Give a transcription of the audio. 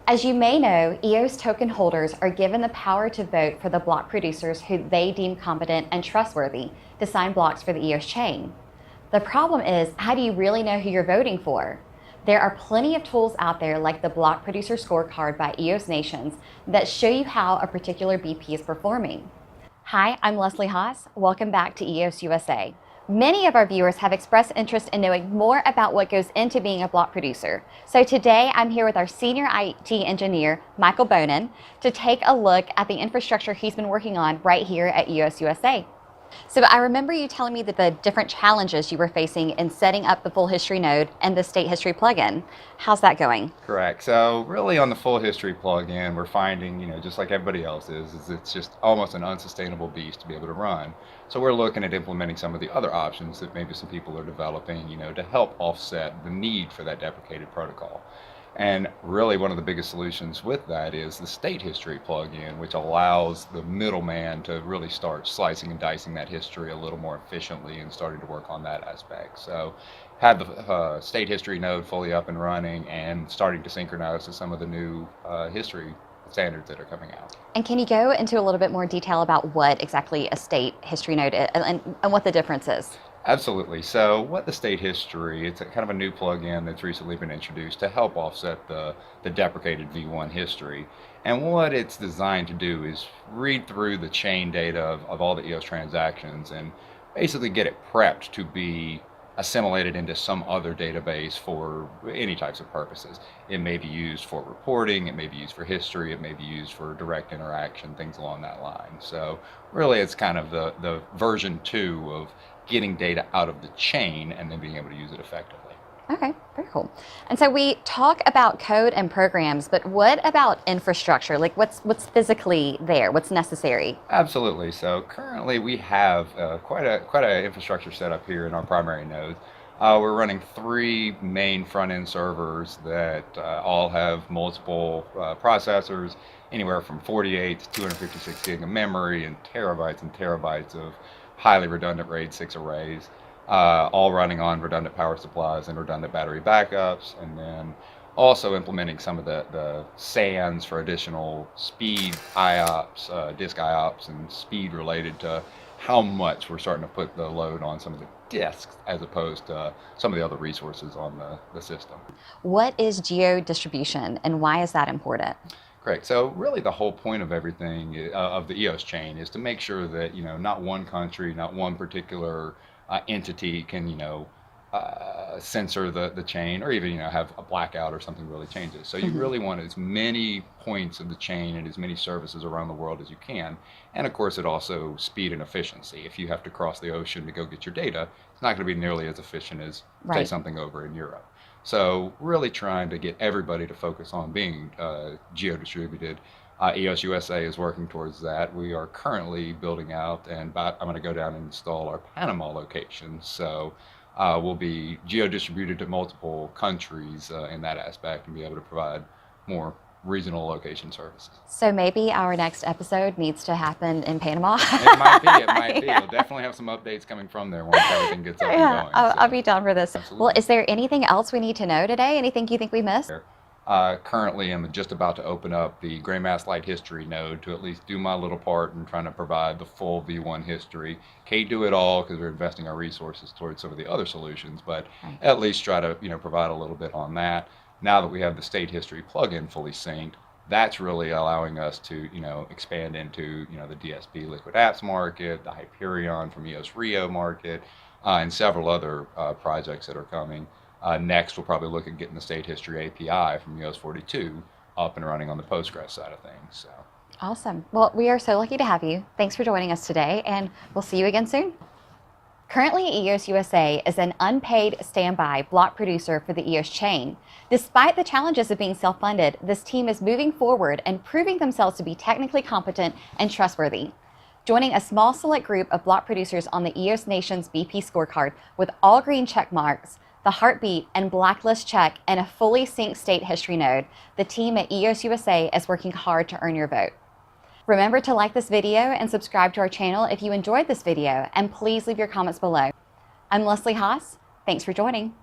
As you may know, EOS token holders are given the power to vote for the block producers who they deem competent and trustworthy to sign blocks for the EOS chain. The problem is, how do you really know who you're voting for? There are plenty of tools out there like the Block Producer Scorecard by EOS Nations that show you how a particular BP is performing. Hi, I'm Leslie Haas. Welcome back to EOS USA. Many of our viewers have expressed interest in knowing more about what goes into being a block producer. So today I'm here with our senior IT engineer, Michael Bohnen, to take a look at the infrastructure he's been working on right here at EOS USA. So I remember you telling me that the different challenges you were facing in setting up the full history node and the state history plugin. How's that going? Correct. So really on the full history plugin, we're finding, just like everybody else is it's just almost an unsustainable beast to be able to run. So we're looking at implementing some of the other options that maybe some people are developing, to help offset the need for that deprecated protocol. And really one of the biggest solutions with that is the state history plugin, which allows the middleman to really start slicing and dicing that history a little more efficiently and starting to work on that aspect. So have the state history node fully up and running and starting to synchronize to some of the new history standards that are coming out. And can you go into a little bit more detail about what exactly a state history node is and what the difference is? Absolutely. So what the state history, it's kind of a new plugin that's recently been introduced to help offset the deprecated V1 history. And what it's designed to do is read through the chain data of all the EOS transactions and basically get it prepped to be assimilated into some other database for any types of purposes. It may be used for reporting, it may be used for history, it may be used for direct interaction, things along that line. So really it's kind of the version 2 of getting data out of the chain and then being able to use it effectively. Okay, very cool. And so we talk about code and programs, but what about infrastructure? Like what's physically there? What's necessary? Absolutely. So currently we have quite a infrastructure set up here in our primary nodes. We're running 3 main front-end servers that all have multiple processors, anywhere from 48 to 256 gig of memory and terabytes of highly redundant RAID 6 arrays, all running on redundant power supplies and redundant battery backups, and then also implementing some of the SANs for additional speed IOPS, disk IOPS, and speed related to how much we're starting to put the load on some of the disks as opposed to some of the other resources on the system. What is GEO Distribution and why is that important? Correct. So really the whole point of everything of the EOS chain is to make sure that not one country, not one particular entity can censor the chain or even have a blackout or something really changes. So you really want as many points of the chain and as many services around the world as you can. And of course it also speed and efficiency. If you have to cross the ocean to go get your data, it's not going to be nearly as efficient as say something over in Europe. So really trying to get everybody to focus on being geo-distributed. EOS USA is working towards that. We are currently building out, and I'm going to go down and install our Panama location. So we'll be geo-distributed to multiple countries in that aspect and be able to provide more regional location services. So maybe our next episode needs to happen in Panama? It might be. We'll definitely have some updates coming from there once everything gets up and going. I'll be down for this. Absolutely. Well, is there anything else we need to know today? Anything you think we missed? Currently, I'm just about to open up the Gray Mass Light History node to at least do my little part in trying to provide the full V1 history. Can't do it all because we're investing our resources towards some of the other solutions, but at least try to provide a little bit on that. Now that we have the state history plugin fully synced, that's really allowing us to expand into the DSP Liquid Apps market, the Hyperion from EOS Rio market, and several other projects that are coming. Next, we'll probably look at getting the state history API from EOS 42 up and running on the Postgres side of things. So. Awesome. Well, we are so lucky to have you. Thanks for joining us today, and we'll see you again soon. Currently, EOS USA is an unpaid standby block producer for the EOS chain. Despite the challenges of being self-funded, this team is moving forward and proving themselves to be technically competent and trustworthy. Joining a small select group of block producers on the EOS Nations BP scorecard with all green check marks, the heartbeat and blacklist check, and a fully synced state history node, the team at EOS USA is working hard to earn your vote. Remember to like this video and subscribe to our channel if you enjoyed this video, and please leave your comments below. I'm Leslie Haas. Thanks for joining.